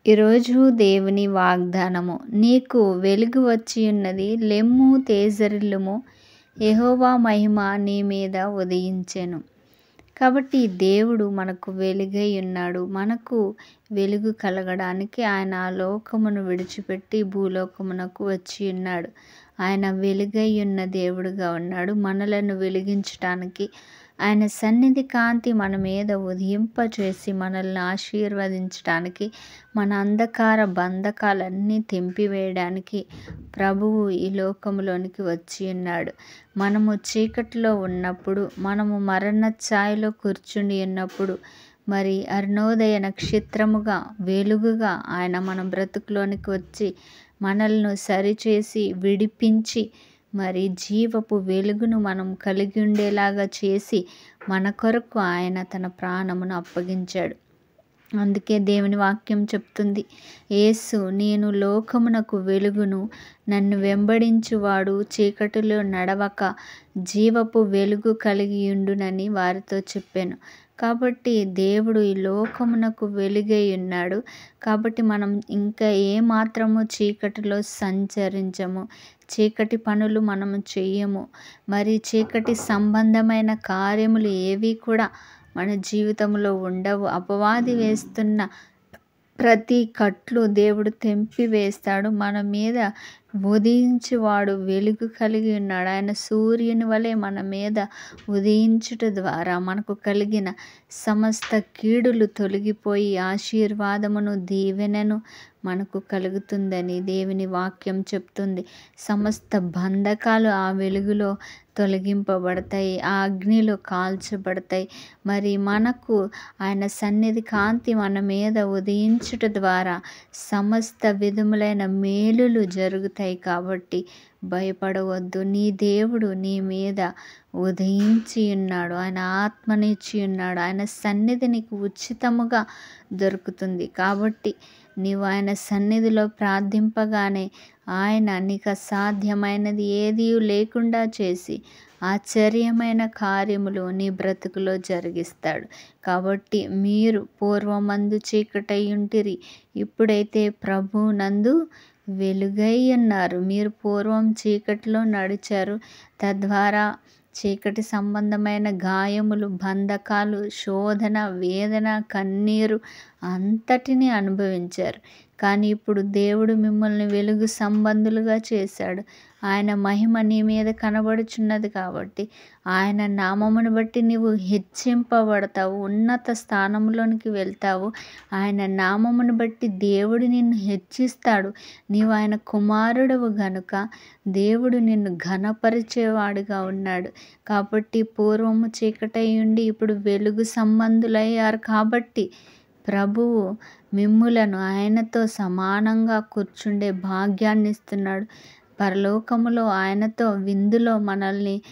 ఈరోజు దేవుని వాగ్దానము, నీకు వెలుగు వచ్చియున్నది, లెమ్ము తేజరిల్లుము, యెహోవా మహిమ నీ మీద ఉదయించెను. కాబట్టి దేవుడు మనకు వెలుగై ఉన్నాడు. మనకు వెలుగు కలగడానికి ఆయన ఆ లోకమును విడిచిపెట్టి భూలోకమునకు వచ్చి ఉన్నాడు. ఆయన వెలుగై ఉన్న దేవుడుగా ఉన్నాడు. మనలను వెలిగించటానికి ఆయన సన్నిధి కాంతి మన మీద ఉదయింపచేసి మనల్ని ఆశీర్వదించడానికి, మన అంధకార బంధకాలన్నీ తెంపివేయడానికి ప్రభువు ఈ లోకంలోనికి వచ్చి ఉన్నాడు. మనము చీకటిలో ఉన్నప్పుడు, మనము మరణ ఛాయలో కూర్చుని ఉన్నప్పుడు, మరి అరుణోదయ నక్షత్రముగా వెలుగుగా ఆయన మన బ్రతుకులోనికి వచ్చి మనల్ని సరిచేసి విడిపించి, మరి జీవపు వెలుగును మనం కలిగి ఉండేలాగా చేసి మన కొరకు ఆయన తన ప్రాణమును అప్పగించాడు. అందుకే దేవుని వాక్యం చెప్తుంది, యేసు నేను లోకమునకు వెలుగును, నన్ను వెంబడించువాడు చీకటిలో నడవక జీవపు వెలుగు కలిగి ఉండునని వారితో చెప్పాను. కాబట్టి దేవుడు ఈ లోకమునకు వెలుగై ఉన్నాడు. కాబట్టి మనం ఇంకా ఏమాత్రము చీకటిలో సంచరించము, చీకటి పనులు మనము చెయ్యము. మరి చీకటి సంబంధమైన కార్యములు ఏవి కూడా మన జీవితంలో ఉండవు. అపవాది వేస్తున్న ప్రతి కట్లు దేవుడు తెంపివేస్తాడు. మన మీద ఉదయించువాడు వెలుగు కలిగి ఉన్నాడు. ఆయన సూర్యుని వలె మన మీద ఉదయించుట ద్వారా మనకు కలిగిన సమస్త కీడులు తొలగిపోయి ఆశీర్వాదమును దీవెనను మనకు కలుగుతుందని దేవుని వాక్యం చెప్తుంది. సమస్త బంధకాలు ఆ వెలుగులో తొలగింపబడతాయి, ఆ అగ్నిలో కాల్చబడతాయి. మరి మనకు ఆయన సన్నిధి కాంతి మన మీద ఉదయించుట ద్వారా సమస్త విధములైన మేలులు జరుగుతాయి. కాబట్టి భయపడవద్దు. నీ దేవుడు నీ మీద ఉదయించి ఉన్నాడు. ఆయన ఆత్మనిచ్చి ఉన్నాడు. ఆయన సన్నిధి నీకు ఉచితముగా దొరుకుతుంది. కాబట్టి నీవు ఆయన సన్నిధిలో ప్రార్థింపగానే ఆయన నీకు అసాధ్యమైనది ఏదీ లేకుండా చేసి ఆశ్చర్యమైన కార్యములు నీ బ్రతుకులో జరిగిస్తాడు. కాబట్టి మీరు పూర్వమందు చీకటయ్యుంటిరి, ఇప్పుడైతే ప్రభువునందు వెలుగై ఉన్నారు. మీరు పూర్వం చీకటిలో నడిచారు. తద్వారా చీకటి సంబంధమైన గాయములు, బంధకాలు, శోధన, వేదన, కన్నీరు అంతటినీ అనుభవించారు. కానీ ఇప్పుడు దేవుడు మిమ్మల్ని వెలుగు సంబంధులుగా చేశాడు. ఆయన మహిమ నీ మీద కనబడుచున్నది. కాబట్టి ఆయన నామమును బట్టి నీవు హెచ్చింపబడతావు, ఉన్నత స్థానంలోనికి వెళ్తావు. ఆయన నామమును బట్టి దేవుడు నిన్ను హెచ్చిస్తాడు. నీవు ఆయన కుమారుడవు గనుక దేవుడు నిన్ను ఘనపరిచేవాడుగా ఉన్నాడు. కాబట్టి పూర్వము చీకటై ఉండి ఇప్పుడు వెలుగు సంబంధులయ్యారు. కాబట్టి ప్రభువు మిమ్ములను ఆయనతో సమానంగా కూర్చుండే భాగ్యాన్ని ఇస్తున్నాడు. పరలోకములో ఆయనతో విందులో మనల్ని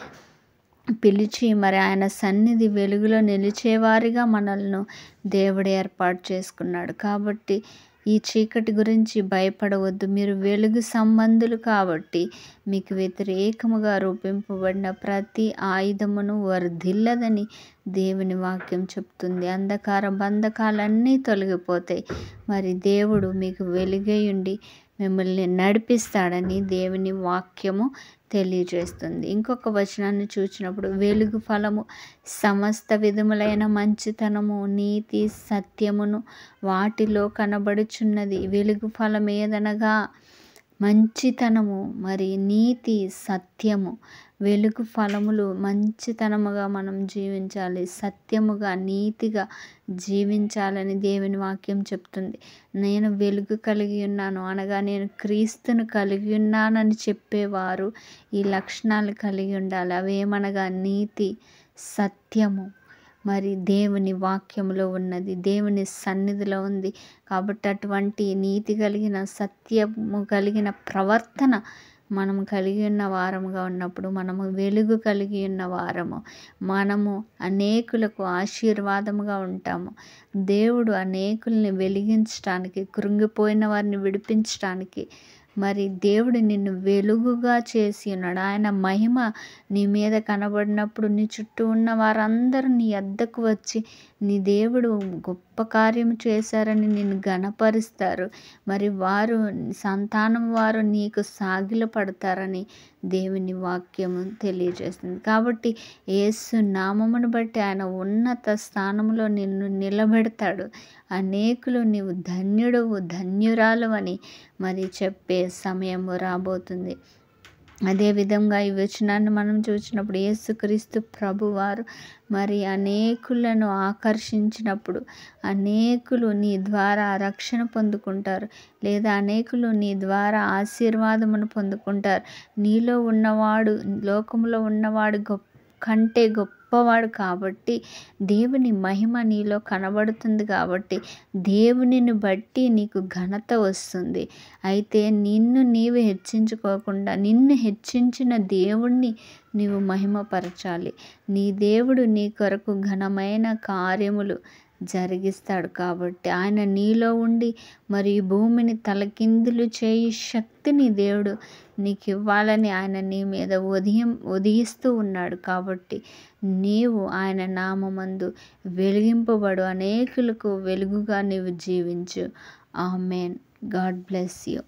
పిలిచి మరి ఆయన సన్నిధి వెలుగులో నిలిచేవారిగా మనల్ని దేవుడు ఏర్పాటు చేసుకున్నాడు. కాబట్టి ఈ చీకటి గురించి భయపడవద్దు. మీరు వెలుగు సంబంధులు కాబట్టి మీకు వ్యతిరేకముగా రూపింపబడిన ప్రతి ఆయుధమును వర్ధిల్లదని దేవుని వాక్యం చెప్తుంది. అంధకార బంధకాలన్నీ తొలగిపోతాయి. మరి దేవుడు మీకు వెలుగై ఉండి మిమ్మల్ని నడిపిస్తాడని దేవుని వాక్యము తెలియజేస్తుంది. ఇంకొక వచనాన్ని చూసినప్పుడు, వెలుగు ఫలము సమస్త విధములైన మంచితనము, నీతి, సత్యమును వాటిలో కనబడుచున్నది. వెలుగు ఫలం ఏదనగా మంచితనము, మరి నీతి, సత్యము. వెలుగు ఫలములు మంచితనముగా మనం జీవించాలి, సత్యముగా, నీతిగా జీవించాలని దేవుని వాక్యం చెప్తుంది. నేను వెలుగు కలిగి ఉన్నాను అనగా నేను క్రీస్తును కలిగి ఉన్నానని చెప్పేవారు ఈ లక్షణాలు కలిగి ఉండాలి. అవేమనగా నీతి, సత్యము. మరి దేవుని వాక్యములో ఉన్నది, దేవుని సన్నిధిలో ఉంది. కాబట్టి అటువంటి నీతి కలిగిన, సత్యము కలిగిన ప్రవర్తన మనము కలిగి ఉన్న వారముగా ఉన్నప్పుడు, మనము వెలుగు కలిగి ఉన్న వారము, మనము అనేకులకు ఆశీర్వాదముగా ఉంటాము. దేవుడు అనేకుల్ని వెలిగించటానికి, కృంగిపోయిన వారిని విడిపించటానికి మరి దేవుడు నిన్ను వెలుగుగా చేసి ఉన్నాడు. ఆయన మహిమ నీ మీద కనబడినప్పుడు నీ చుట్టూ ఉన్న వారందరూ నీ వద్దకు వచ్చి నీ దేవుడు గొప్ప గొప్ప కార్యం చేశారని నిన్ను ఘనపరుస్తారు. మరి వారు సంతానం వారు నీకు సాగిలపడతారని దేవుని వాక్యము తెలియజేస్తుంది. కాబట్టి యేసు నామమును బట్టి ఆయన ఉన్నత స్థానంలో నిన్ను నిలబెడతాడు. అనేకులు నీవు ధన్యుడవు, ధన్యురాలవని మరి చెప్పే సమయము రాబోతుంది. అదేవిధంగా ఈ వచనాన్ని మనం చూసినప్పుడు యేసుక్రీస్తు ప్రభువారు మరి అనేకులను ఆకర్షించినప్పుడు అనేకులు నీ ద్వారా రక్షణ పొందుకుంటారు, లేదా అనేకులు నీ ద్వారా ఆశీర్వాదమును పొందుకుంటారు. నీలో ఉన్నవాడు లోకంలో ఉన్నవాడు కంటే గొప్పవాడు కాబట్టి దేవుని మహిమ నీలో కనబడుతుంది. కాబట్టి దేవునిని బట్టి నీకు ఘనత వస్తుంది. అయితే నిన్ను నీవు హెచ్చించుకోకుండా నిన్ను హెచ్చించిన దేవుణ్ణి నీవు మహిమపరచాలి. నీ దేవుడు నీ కొరకు ఘనమైన కార్యములు జరిగిస్తాడు. కాబట్టి ఆయన నీలో ఉండి మరి భూమిని తలకిందులు చేయి శక్తిని దేవుడు నీకు ఇవ్వాలని ఆయన నీ మీద ఉదయిస్తూ ఉన్నాడు. కాబట్టి నీవు ఆయన నామమందు వెలిగింపబడు, అనేకులకు వెలుగుగా నీవు జీవించు. ఆమెన్. God bless you.